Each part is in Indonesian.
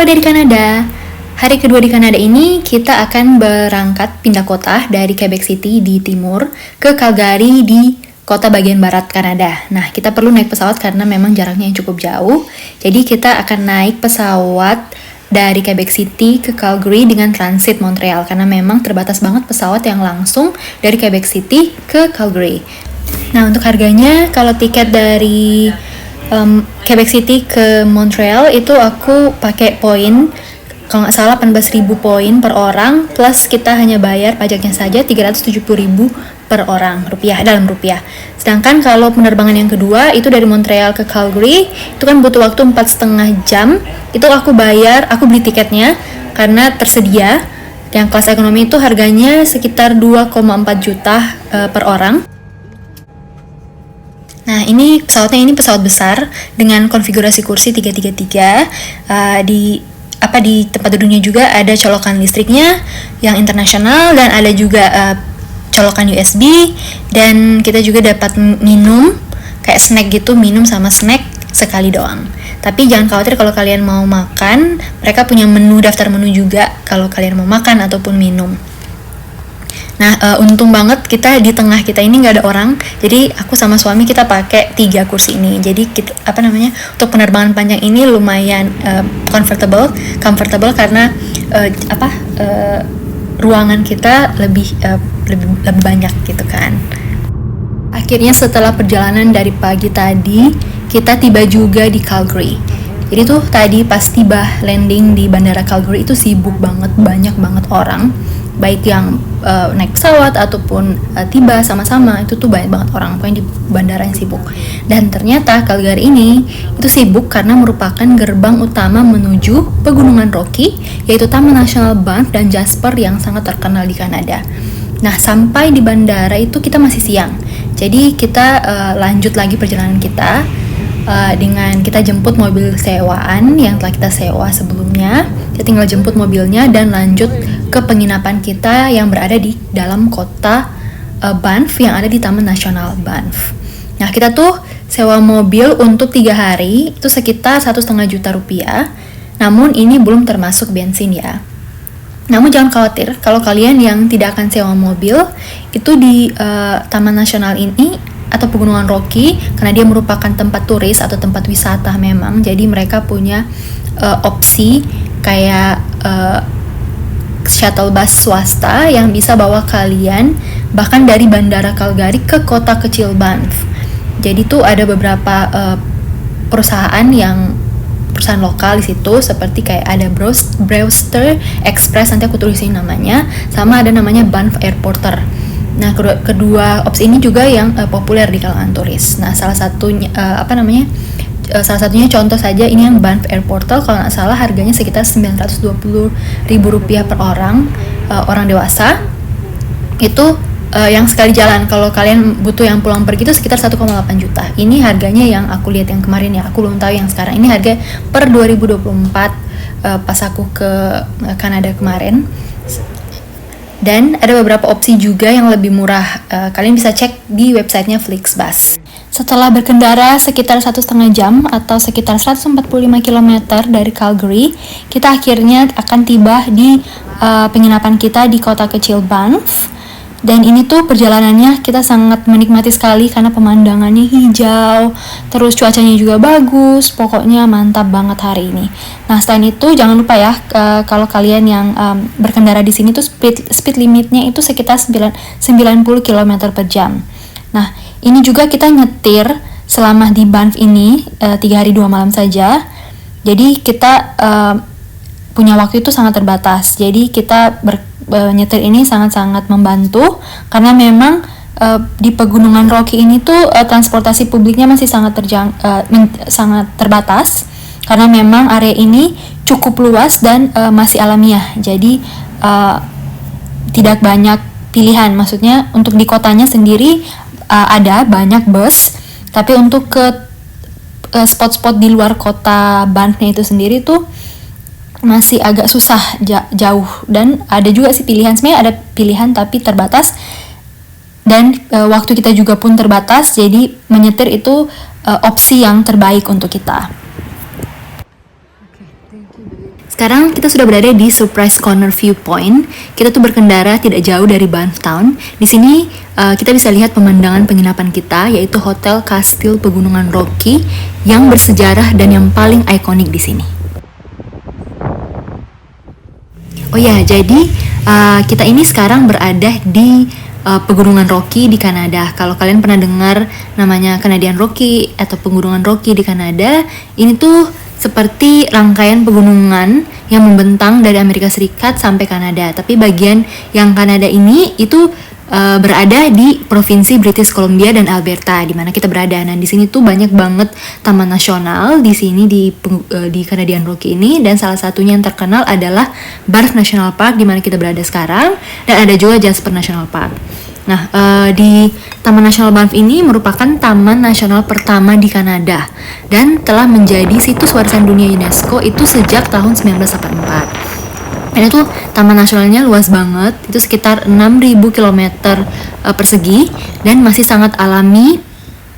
Halo dari Kanada. Hari kedua di Kanada ini kita akan berangkat pindah kota dari Quebec City di timur ke Calgary di kota bagian barat Kanada. Nah, kita perlu naik pesawat karena memang jaraknya yang cukup jauh. Jadi kita akan naik pesawat dari Quebec City ke Calgary dengan transit Montreal karena memang terbatas banget pesawat yang langsung dari Quebec City ke Calgary. Nah, untuk harganya kalau tiket dari Quebec City ke Montreal itu aku pakai poin, kalau nggak salah 18.000 poin per orang, plus kita hanya bayar pajaknya saja 370.000 per orang, dalam rupiah. Sedangkan kalau penerbangan yang kedua itu dari Montreal ke Calgary, itu kan butuh waktu 4,5 jam. Itu aku beli tiketnya karena tersedia. Yang kelas ekonomi itu harganya sekitar 2,4 juta per orang. Nah, pesawatnya pesawat besar dengan konfigurasi kursi 333. Di tempat duduknya juga ada colokan listriknya yang internasional dan ada juga colokan USB, dan kita juga dapat minum kayak snack gitu, minum sama snack sekali doang. Tapi jangan khawatir kalau kalian mau makan, mereka punya daftar menu juga kalau kalian mau makan ataupun minum. Nah, untung banget di tengah kita ini nggak ada orang, jadi aku sama suami kita pakai 3 kursi ini. Jadi untuk penerbangan panjang ini lumayan comfortable karena ruangan kita lebih banyak gitu kan. Akhirnya setelah perjalanan dari pagi tadi, kita tiba juga di Calgary. Jadi tuh tadi pas tiba landing di bandara Calgary itu sibuk banget, banyak banget orang, baik yang naik pesawat ataupun tiba sama-sama, itu tuh banyak banget orang, pokoknya di bandara yang sibuk. Dan ternyata Calgary ini itu sibuk karena merupakan gerbang utama menuju Pegunungan Rocky, yaitu Taman Nasional Banff dan Jasper yang sangat terkenal di Kanada. Nah, sampai di bandara itu kita masih siang, jadi kita lanjut lagi perjalanan kita dengan kita jemput mobil sewaan yang telah kita sewa sebelumnya. Kita tinggal jemput mobilnya dan lanjut ke penginapan kita yang berada di dalam kota Banff yang ada di Taman Nasional Banff. Nah, kita tuh sewa mobil untuk 3 hari itu sekitar 1,5 juta rupiah. Namun ini belum termasuk bensin ya. Namun jangan khawatir kalau kalian yang tidak akan sewa mobil itu di Taman Nasional ini atau Pegunungan Rocky, karena dia merupakan tempat turis atau tempat wisata memang, jadi mereka punya opsi kayak shuttle bus swasta yang bisa bawa kalian bahkan dari bandara Calgary ke kota kecil Banff. Jadi tuh ada beberapa perusahaan lokal di situ, seperti kayak ada Brewster Express, nanti aku tulisin namanya, sama ada namanya Banff Airporter. Nah, kedua opsi ini juga yang populer di kalangan turis. Nah, salah satunya contoh saja ini yang Banff Airporter, kalau nggak salah harganya sekitar 920.000 rupiah per orang, orang dewasa. Itu yang sekali jalan. Kalau kalian butuh yang pulang pergi itu sekitar 1,8 juta. Ini harganya yang aku lihat yang kemarin ya, aku belum tahu yang sekarang. Ini harga per 2024 pas aku ke Kanada kemarin. Dan ada beberapa opsi juga yang lebih murah. Kalian bisa cek di websitenya Flixbus. Setelah berkendara sekitar 1,5 jam atau sekitar 145 km dari Calgary, kita akhirnya akan tiba di penginapan kita di kota kecil Banff. Dan ini tuh perjalanannya kita sangat menikmati sekali karena pemandangannya hijau, terus cuacanya juga bagus, pokoknya mantap banget hari ini. Nah, selain itu jangan lupa ya, kalau kalian yang berkendara di sini tuh speed limitnya itu sekitar 90 km per jam. Nah, ini juga kita nyetir selama di Banff ini 3 hari 2 malam saja. Jadi kita punya waktu itu sangat terbatas. Jadi kita nyetir ini sangat-sangat membantu karena memang di Pegunungan Rocky ini tuh transportasi publiknya masih sangat terbatas karena memang area ini cukup luas dan masih alamiah. Jadi tidak banyak pilihan. Maksudnya untuk di kotanya sendiri ada banyak bus, tapi untuk ke spot-spot di luar kota Banff-nya itu sendiri tuh masih agak susah, jauh, dan ada juga sih pilihan, sebenarnya ada pilihan tapi terbatas, dan waktu kita juga pun terbatas, jadi menyetir itu opsi yang terbaik untuk kita. Sekarang kita sudah berada di Surprise Corner Viewpoint. Kita tuh berkendara tidak jauh dari Banff Town. Di sini kita bisa lihat pemandangan penginapan kita, yaitu Hotel Kastil Pegunungan Rocky yang bersejarah dan yang paling ikonik di sini. Oh ya, jadi kita ini sekarang berada di Pegunungan Rocky di Kanada. Kalau kalian pernah dengar namanya Canadian Rocky atau Pegunungan Rocky di Kanada, ini tuh seperti rangkaian pegunungan yang membentang dari Amerika Serikat sampai Kanada. Tapi bagian yang Kanada ini itu berada di provinsi British Columbia dan Alberta, di mana kita berada. Nah, di sini tuh banyak banget taman nasional di sini di Canadian Rocky ini, dan salah satunya yang terkenal adalah Banff National Park di mana kita berada sekarang, dan ada juga Jasper National Park. Nah, di Taman Nasional Banff ini merupakan taman nasional pertama di Kanada dan telah menjadi situs warisan dunia UNESCO itu sejak tahun 1984. Dan itu taman nasionalnya luas banget, itu sekitar 6.000 km persegi dan masih sangat alami,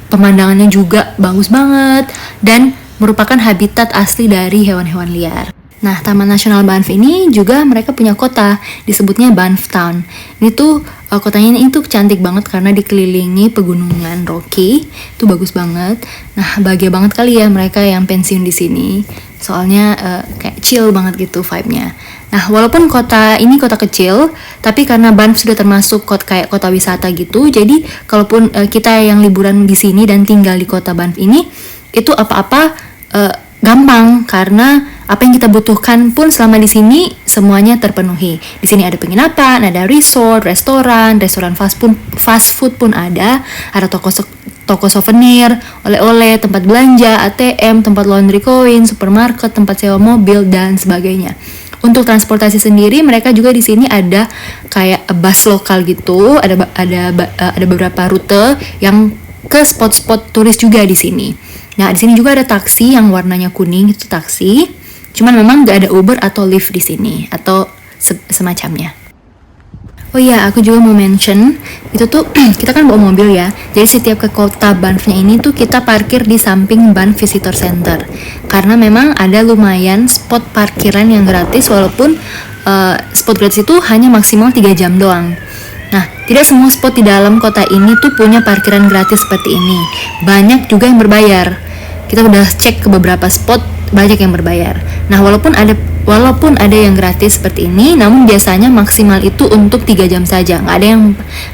pemandangannya juga bagus banget dan merupakan habitat asli dari hewan-hewan liar. Nah, Taman Nasional Banff ini juga mereka punya kota, disebutnya Banff Town. Ini tuh kotanya ini tuh cantik banget karena dikelilingi pegunungan Rocky, itu bagus banget. Nah, bahagia banget kali ya mereka yang pensiun di sini, soalnya kayak chill banget gitu vibe-nya. Nah, walaupun kota ini kota kecil, tapi karena Banff sudah termasuk kayak kota wisata gitu, jadi kalaupun kita yang liburan di sini dan tinggal di kota Banff ini, itu apa-apa gampang karena apa yang kita butuhkan pun selama di sini semuanya terpenuhi. Di sini ada penginapan, ada resort, restoran fast food pun ada toko souvenir, oleh-oleh, tempat belanja, ATM, tempat laundry koin, supermarket, tempat sewa mobil dan sebagainya. Untuk transportasi sendiri mereka juga di sini ada kayak bus lokal gitu, ada beberapa rute yang ke spot-spot turis juga di sini. Nah, di sini juga ada taksi yang warnanya kuning, itu taksi. Cuman memang nggak ada Uber atau Lyft di sini atau semacamnya. Oh iya, aku juga mau mention, itu tuh kita kan bawa mobil ya. Jadi setiap ke kota Banff-nya ini tuh kita parkir di samping Banff Visitor Center. Karena memang ada lumayan spot parkiran yang gratis, walaupun spot gratis itu hanya maksimal 3 jam doang. Nah, tidak semua spot di dalam kota ini tuh punya parkiran gratis seperti ini. Banyak juga yang berbayar. Kita udah cek ke beberapa spot, banyak yang berbayar. Nah, walaupun ada yang gratis seperti ini, namun biasanya maksimal itu untuk 3 jam saja. Nggak ada yang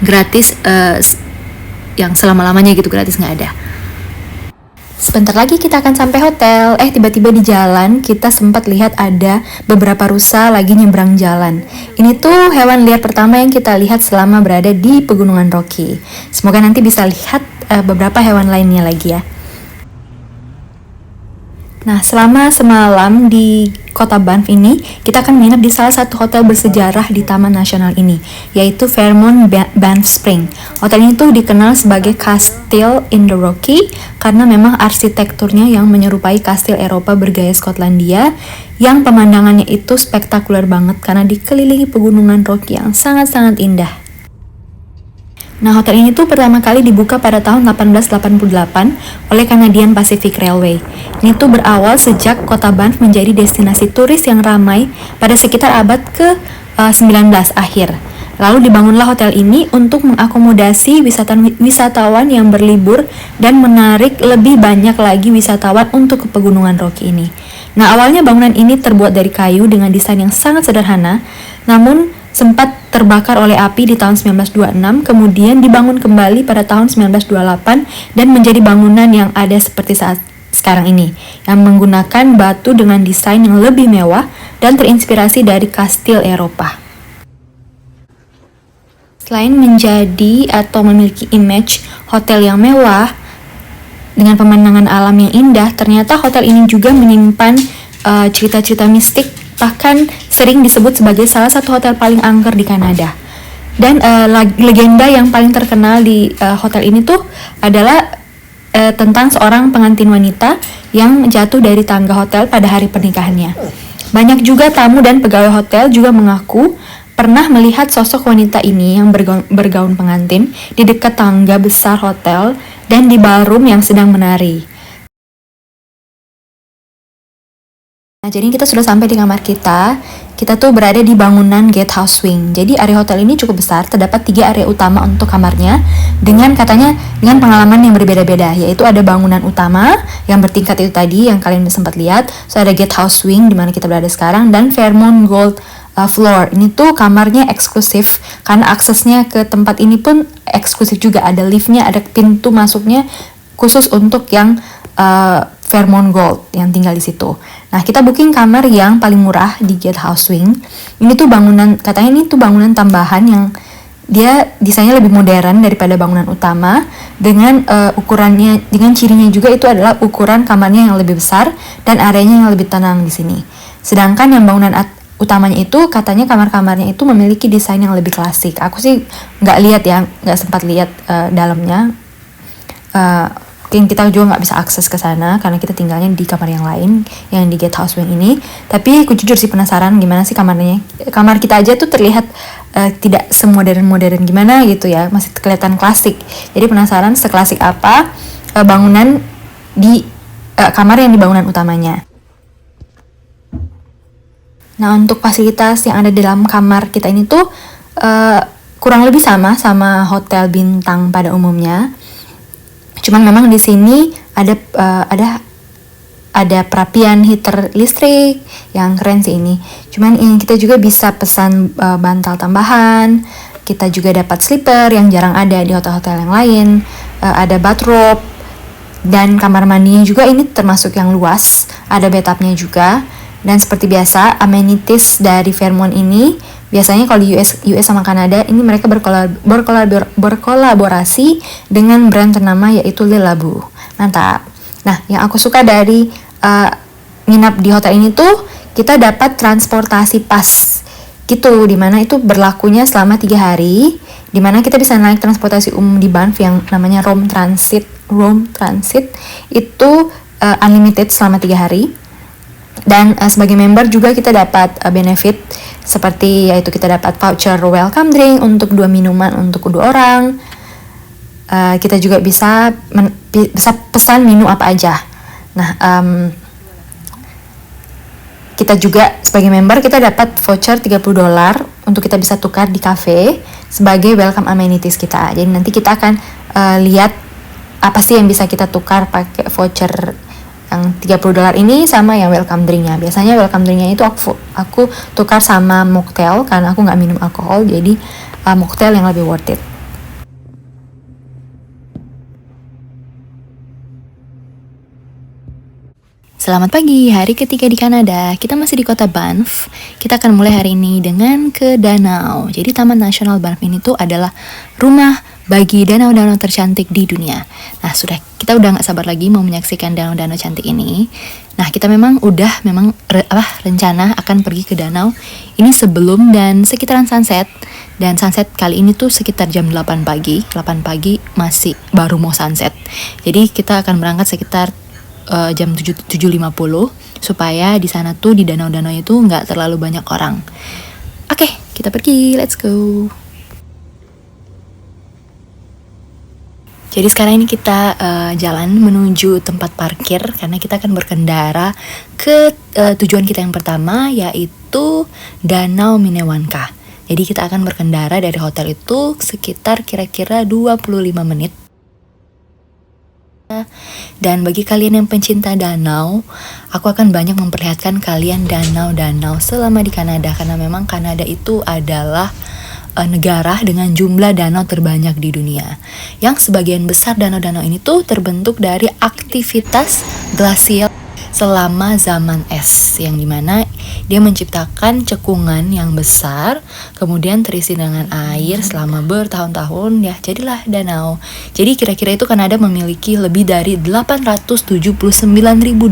gratis yang selama-lamanya gitu, gratis nggak ada. Sebentar lagi kita akan sampai hotel. Tiba-tiba di jalan kita sempat lihat ada beberapa rusa lagi nyebrang jalan. Ini tuh hewan liar pertama yang kita lihat selama berada di Pegunungan Rocky. Semoga nanti bisa lihat beberapa hewan lainnya lagi ya. Nah, selama semalam di kota Banff ini, kita akan menginap di salah satu hotel bersejarah di Taman Nasional ini, yaitu Fairmont Banff Spring. Hotel ini tuh dikenal sebagai Castle in the Rocky karena memang arsitekturnya yang menyerupai kastil Eropa bergaya Skotlandia, yang pemandangannya itu spektakuler banget karena dikelilingi pegunungan Rocky yang sangat-sangat indah. Nah, hotel ini tuh pertama kali dibuka pada tahun 1888 oleh Canadian Pacific Railway. Ini tuh berawal sejak kota Banff menjadi destinasi turis yang ramai pada sekitar abad ke-19 akhir. Lalu dibangunlah hotel ini untuk mengakomodasi wisatawan yang berlibur dan menarik lebih banyak lagi wisatawan untuk ke Pegunungan Rocky ini. Nah, awalnya bangunan ini terbuat dari kayu dengan desain yang sangat sederhana, namun sempat terbakar oleh api di tahun 1926, kemudian dibangun kembali pada tahun 1928 dan menjadi bangunan yang ada seperti saat sekarang ini, yang menggunakan batu dengan desain yang lebih mewah dan terinspirasi dari kastil Eropa. Selain menjadi atau memiliki image hotel yang mewah dengan pemandangan alam yang indah, ternyata hotel ini juga menyimpan cerita-cerita mistik, bahkan sering disebut sebagai salah satu hotel paling angker di Kanada. Dan legenda yang paling terkenal di hotel ini tuh adalah tentang seorang pengantin wanita yang jatuh dari tangga hotel pada hari pernikahannya. Banyak juga tamu dan pegawai hotel juga mengaku pernah melihat sosok wanita ini yang bergaun pengantin di dekat tangga besar hotel dan di ballroom yang sedang menari. Nah, jadi kita sudah sampai di kamar kita. Kita tuh berada di bangunan Gatehouse Wing. Jadi area hotel ini cukup besar, terdapat 3 area utama untuk kamarnya dengan pengalaman yang berbeda-beda, yaitu ada bangunan utama yang bertingkat itu tadi yang kalian sempat lihat. So ada Gatehouse Wing di mana kita berada sekarang dan Fairmont Gold Floor. Ini tuh kamarnya eksklusif karena aksesnya ke tempat ini pun eksklusif juga. Ada liftnya, ada pintu masuknya khusus untuk yang Fairmont Gold yang tinggal di situ. Nah, kita booking kamar yang paling murah di Gatehouse Wing. Ini tuh katanya ini tuh bangunan tambahan yang dia desainnya lebih modern daripada bangunan utama dengan ukurannya, dengan cirinya juga itu adalah ukuran kamarnya yang lebih besar dan areanya yang lebih tenang di sini. Sedangkan yang bangunan utamanya itu katanya kamar-kamarnya itu memiliki desain yang lebih klasik. Aku sih nggak sempat lihat dalamnya. Mungkin kita juga nggak bisa akses ke sana karena kita tinggalnya di kamar yang lain yang di Gatehouse Wing ini. Tapi aku jujur sih penasaran gimana sih kamarnya. Kamar kita aja tuh terlihat tidak semodern-modern gimana gitu ya, masih kelihatan klasik. Jadi penasaran seklasik apa bangunan di kamar yang di bangunan utamanya. Nah, untuk fasilitas yang ada di dalam kamar kita ini tuh kurang lebih sama hotel bintang pada umumnya. Cuman memang di sini ada perapian heater listrik yang keren sih ini. Cuman kita juga bisa pesan bantal tambahan. Kita juga dapat slipper yang jarang ada di hotel-hotel yang lain. Ada bathrobe dan kamar mandinya juga ini termasuk yang luas. Ada bathtubnya juga. Dan seperti biasa, amenities dari Fairmont ini biasanya kalau di US sama Kanada ini mereka berkolaborasi dengan brand ternama yaitu Le Labo. Mantap. Nah, yang aku suka dari nginap di hotel ini tuh kita dapat transportasi pas gitu, dimana itu berlakunya selama 3 hari, dimana kita bisa naik transportasi umum di Banff yang namanya Rome Transit itu unlimited selama 3 hari. Dan sebagai member juga kita dapat benefit seperti yaitu kita dapat voucher welcome drink untuk 2 minuman untuk 2 orang. Kita juga bisa pesan menu apa aja. Nah, kita juga sebagai member kita dapat voucher $30 untuk kita bisa tukar di cafe sebagai welcome amenities kita. Jadi nanti kita akan lihat apa sih yang bisa kita tukar pakai voucher yang $30 ini sama yang welcome drinknya. Biasanya welcome drinknya itu aku tukar sama mocktail karena aku nggak minum alkohol, jadi mocktail yang lebih worth it. Selamat pagi, hari ketiga di Kanada. Kita masih di kota Banff. Kita akan mulai hari ini dengan ke danau. Jadi Taman Nasional Banff ini tuh adalah rumah bagi danau-danau tercantik di dunia. Nah, kita udah nggak sabar lagi mau menyaksikan danau-danau cantik ini. Nah, kita memang rencana akan pergi ke danau ini sebelum dan sekitaran sunset. Dan sunset kali ini tuh sekitar jam 8 pagi. 8 pagi masih baru mau sunset. Jadi kita akan berangkat sekitar jam 7.50 supaya di sana tuh di danau-danau itu nggak terlalu banyak orang. Oke, kita pergi. Let's go. Jadi sekarang ini kita jalan menuju tempat parkir karena kita akan berkendara ke tujuan kita yang pertama yaitu Danau Minnewanka. Jadi kita akan berkendara dari hotel itu sekitar kira-kira 25 menit. Dan bagi kalian yang pencinta danau, aku akan banyak memperlihatkan kalian danau-danau selama di Kanada karena memang Kanada itu adalah negara dengan jumlah danau terbanyak di dunia. Yang sebagian besar danau-danau ini tuh terbentuk dari aktivitas glasial selama zaman es, yang dimana dia menciptakan cekungan yang besar, kemudian terisi dengan air selama bertahun-tahun, ya jadilah danau. Jadi kira-kira itu Kanada memiliki lebih dari 879.000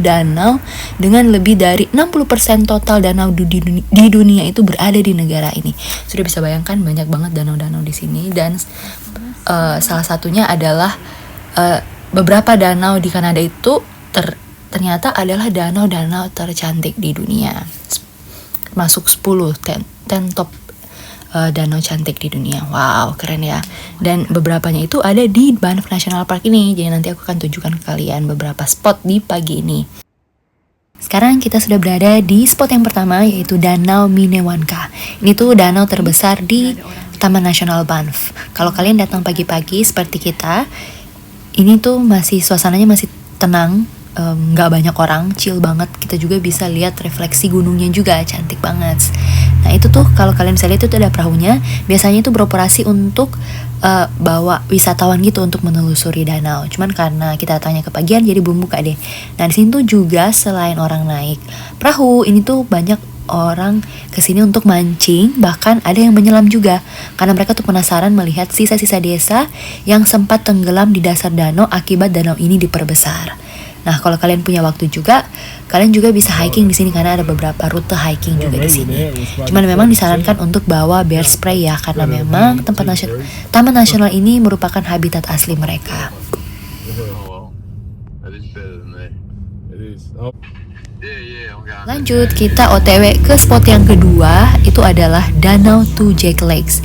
danau dengan lebih dari 60% total danau di dunia itu berada di negara ini. Sudah bisa bayangkan banyak banget danau-danau di sini, dan salah satunya adalah beberapa danau di Kanada itu ternyata adalah danau-danau tercantik di dunia. Masuk 10 top danau cantik di dunia. Wow, keren ya. Dan beberapanya itu ada di Banff National Park ini. Jadi nanti aku akan tunjukkan ke kalian beberapa spot di pagi ini. Sekarang kita sudah berada di spot yang pertama, yaitu Danau Minnewanka. Ini tuh danau terbesar di Taman Nasional Banff. Kalau kalian datang pagi-pagi seperti kita, ini tuh suasananya masih tenang, nggak banyak orang, chill banget. Kita juga bisa lihat refleksi gunungnya juga, cantik banget. Nah itu tuh kalau kalian bisa lihat itu ada perahunya. Biasanya itu beroperasi untuk bawa wisatawan gitu untuk menelusuri danau. Cuman karena kita datangnya kepagian jadi belum buka deh. Nah di sini tuh juga selain orang naik perahu, ini tuh banyak orang kesini untuk mancing, bahkan ada yang menyelam juga karena mereka tuh penasaran melihat sisa-sisa desa yang sempat tenggelam di dasar danau akibat danau ini diperbesar. Nah, kalau kalian punya waktu juga, kalian juga bisa hiking di sini karena ada beberapa rute hiking juga di sini. Cuman memang disarankan untuk bawa bear spray ya, karena memang Taman Nasional ini merupakan habitat asli mereka. Lanjut, kita OTW ke spot yang kedua, itu adalah Danau Two Jack Lakes.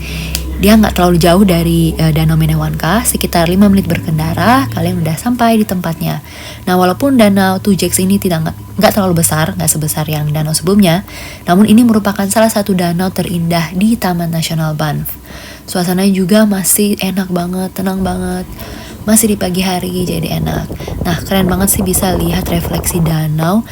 Dia nggak terlalu jauh dari Danau Minnewanka, sekitar 5 menit berkendara, kalian udah sampai di tempatnya. Nah, walaupun Danau Two Jacks ini nggak terlalu besar, nggak sebesar yang danau sebelumnya, namun ini merupakan salah satu danau terindah di Taman Nasional Banff. Suasananya juga masih enak banget, tenang banget. Masih di pagi hari, jadi enak. Nah, keren banget sih bisa lihat refleksi danau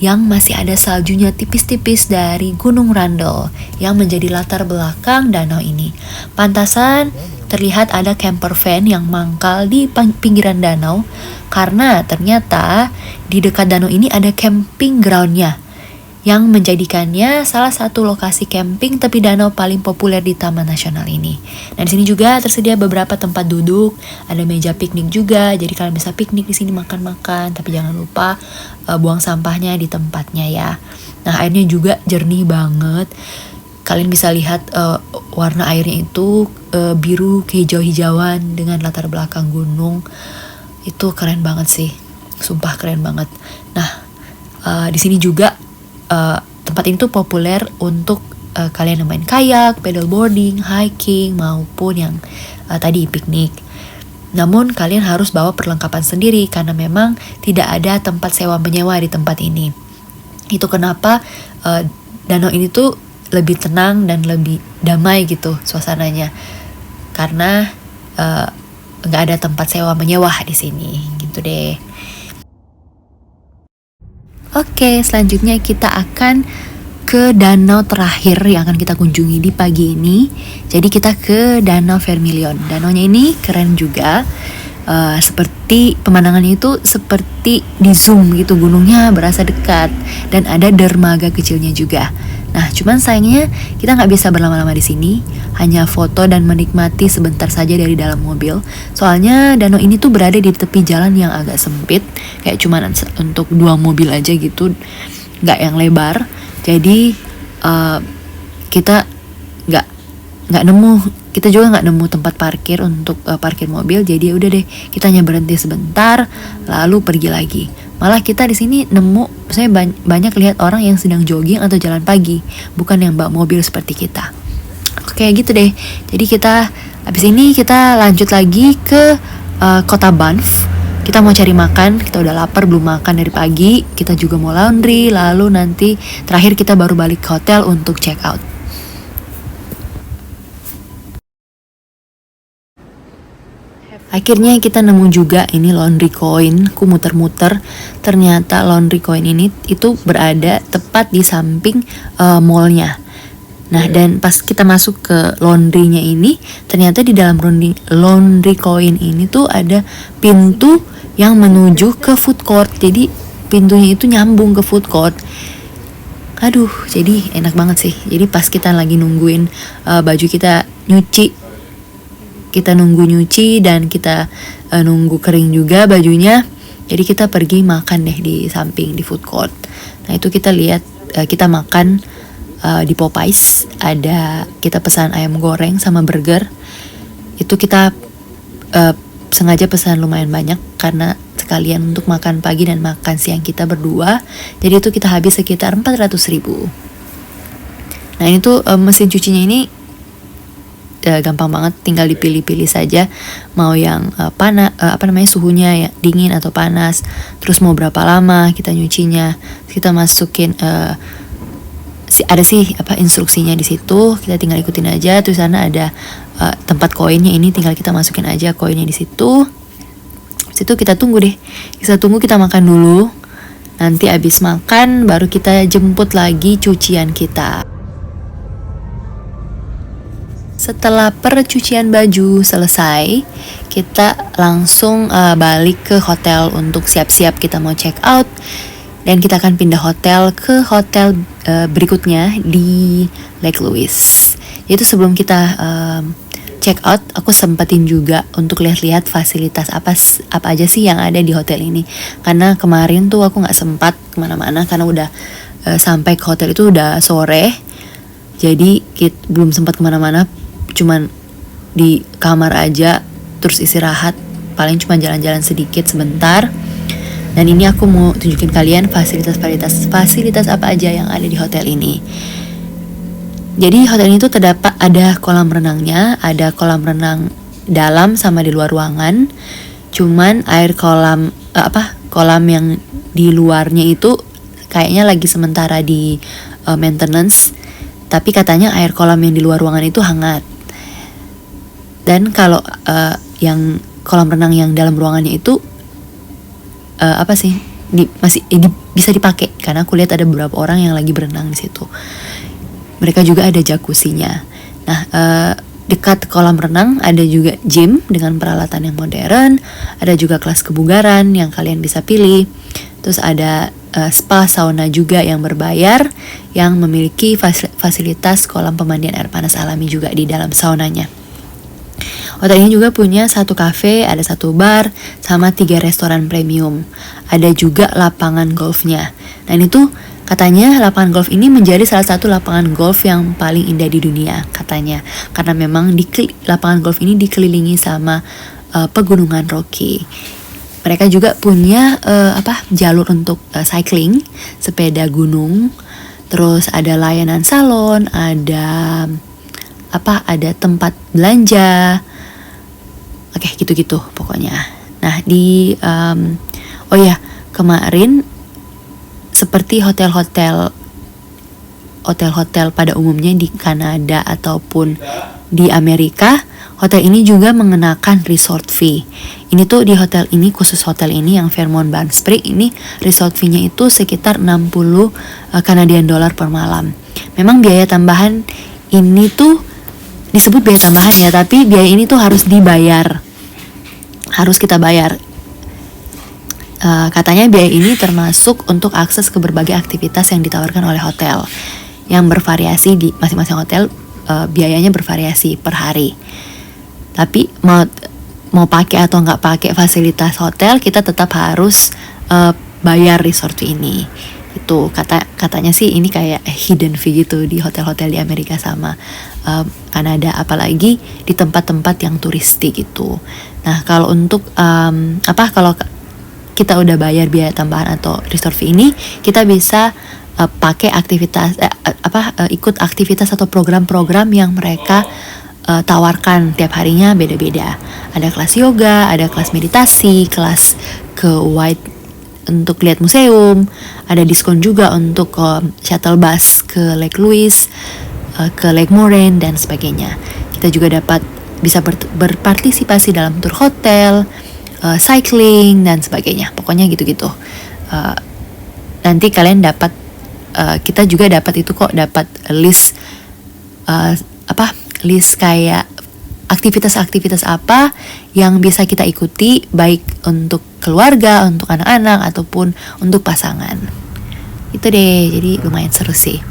yang masih ada saljunya tipis-tipis dari Gunung Randall yang menjadi latar belakang danau ini. Pantasan terlihat ada camper van yang mangkal di pinggiran danau karena ternyata di dekat danau ini ada camping groundnya yang menjadikannya salah satu lokasi camping tepi danau paling populer di Taman Nasional ini. Dan di sini juga tersedia beberapa tempat duduk, ada meja piknik juga, jadi kalian bisa piknik di sini makan-makan, tapi jangan lupa buang sampahnya di tempatnya ya. Nah, airnya juga jernih banget. Kalian bisa lihat warna airnya itu biru kehijau-hijauan dengan latar belakang gunung. Itu keren banget sih, sumpah keren banget. Nah, di sini juga tempat ini tuh populer untuk kalian yang main kayak, paddleboarding, hiking, maupun yang tadi piknik. Namun kalian harus bawa perlengkapan sendiri karena memang tidak ada tempat sewa menyewa di tempat ini. Itu kenapa danau ini tuh lebih tenang dan lebih damai gitu suasananya. Karena nggak ada tempat sewa menyewa di sini, gitu deh. Oke, selanjutnya kita akan ke danau terakhir yang akan kita kunjungi di pagi ini. Jadi kita ke Danau Vermilion. Danaunya ini keren juga. Seperti pemandangannya itu seperti di zoom gitu, gunungnya berasa dekat dan ada dermaga kecilnya juga. Nah, cuman sayangnya kita nggak bisa berlama-lama di sini, hanya foto dan menikmati sebentar saja dari dalam mobil. Soalnya danau ini tuh berada di tepi jalan yang agak sempit, kayak cuman untuk 2 mobil aja gitu, nggak yang lebar. Jadi kita kita juga nggak nemu tempat parkir untuk parkir mobil. Jadi udah deh, kita hanya berhenti sebentar lalu pergi lagi. Malah kita di sini nemu, saya banyak lihat orang yang sedang jogging atau jalan pagi, bukan yang bawa mobil seperti kita. Oke, gitu deh. Jadi habis ini kita lanjut lagi ke kota Banff. Kita mau cari makan, kita udah lapar belum makan dari pagi. Kita juga mau laundry, lalu nanti terakhir kita baru balik ke hotel untuk check out. Akhirnya kita nemu juga ini laundry coin. Ku muter-muter, ternyata laundry coin ini itu berada tepat di samping mallnya. Nah, dan pas kita masuk ke laundrynya ini, ternyata di dalam laundry coin ini tuh ada pintu yang menuju ke food court. Jadi pintunya itu nyambung ke food court. Aduh, jadi enak banget sih. Jadi pas kita lagi nungguin baju kita nyuci, kita nunggu nyuci dan kita nunggu kering juga bajunya. Jadi kita pergi makan deh di samping di food court. Nah, itu kita lihat kita makan di Popeyes, kita pesan ayam goreng sama burger. Itu kita sengaja pesan lumayan banyak karena sekalian untuk makan pagi dan makan siang kita berdua. Jadi itu kita habis sekitar 400.000. Nah, ini tuh mesin cucinya ini gampang banget, tinggal dipilih-pilih saja mau yang suhunya ya dingin atau panas, terus mau berapa lama kita nyucinya. Kita masukin ada sih instruksinya di situ, kita tinggal ikutin aja. Terus sana ada tempat koinnya, ini tinggal kita masukin aja koinnya di situ. Situ kita tunggu deh, kita makan dulu. Nanti abis makan baru kita jemput lagi cucian kita. Setelah percucian baju selesai, kita langsung balik ke hotel untuk siap-siap kita mau check out. Dan kita akan pindah hotel ke hotel berikutnya di Lake Louise. Itu sebelum kita check out, aku sempetin juga untuk lihat-lihat fasilitas apa aja sih yang ada di hotel ini. Karena kemarin tuh aku nggak sempat kemana-mana karena udah sampai ke hotel itu udah sore. Jadi belum sempat kemana-mana, cuman di kamar aja, terus istirahat. Paling cuma jalan-jalan sedikit sebentar. Dan ini aku mau tunjukin kalian fasilitas apa aja yang ada di hotel ini. Jadi hotel ini tuh terdapat ada kolam renangnya, ada kolam renang dalam sama di luar ruangan. Cuman air kolam yang di luarnya itu kayaknya lagi sementara di maintenance. Tapi katanya air kolam yang di luar ruangan itu hangat. Dan kalau yang kolam renang yang dalam ruangannya itu bisa dipakai, karena aku lihat ada beberapa orang yang lagi berenang di situ. Mereka juga ada jacuzzinya. Nah, dekat kolam renang ada juga gym dengan peralatan yang modern, ada juga kelas kebugaran yang kalian bisa pilih. Terus ada spa sauna juga yang berbayar, yang memiliki fasilitas kolam pemandian air panas alami juga di dalam saunanya. Hotel ini juga punya 1 cafe, ada 1 bar, sama 3 restoran premium. Ada juga lapangan golfnya. Dan itu katanya lapangan golf ini menjadi salah satu lapangan golf yang paling indah di dunia katanya. Karena memang lapangan golf ini dikelilingi sama pegunungan Rocky. Mereka juga punya jalur untuk cycling, sepeda gunung. Terus ada layanan salon, ada tempat belanja. Oke, gitu-gitu pokoknya. Nah, kemarin seperti hotel-hotel pada umumnya di Kanada ataupun di Amerika, hotel ini juga mengenakan resort fee. Ini tuh di hotel ini, khusus hotel ini yang Fairmont Palm Springs ini, resort fee-nya itu sekitar 60 Canadian dollar per malam. Memang biaya tambahan ini tuh disebut biaya tambahan ya, tapi biaya ini tuh harus kita bayar. Katanya biaya ini termasuk untuk akses ke berbagai aktivitas yang ditawarkan oleh hotel, yang bervariasi di masing-masing hotel. Biayanya bervariasi per hari. Tapi mau pakai atau nggak pakai fasilitas hotel, kita tetap harus bayar resort fee ini. Itu katanya sih ini kayak hidden fee gitu di hotel-hotel di Amerika sama Kanada, apalagi di tempat-tempat yang turistik gitu. Nah, kalau untuk kalau kita udah bayar biaya tambahan atau resort fee ini, kita bisa pakai ikut aktivitas atau program-program yang mereka tawarkan tiap harinya beda-beda. Ada kelas yoga, ada kelas meditasi, kelas ke White untuk lihat museum, ada diskon juga untuk shuttle bus ke Lake Louise, ke Lake Moraine dan sebagainya. Kita juga bisa berpartisipasi dalam tur hotel, cycling dan sebagainya. Pokoknya gitu-gitu. Nanti kalian kita juga dapat itu kok, dapat list kayak aktivitas-aktivitas apa yang bisa kita ikuti, baik untuk keluarga, untuk anak-anak, ataupun untuk pasangan. Itu deh, jadi lumayan seru sih.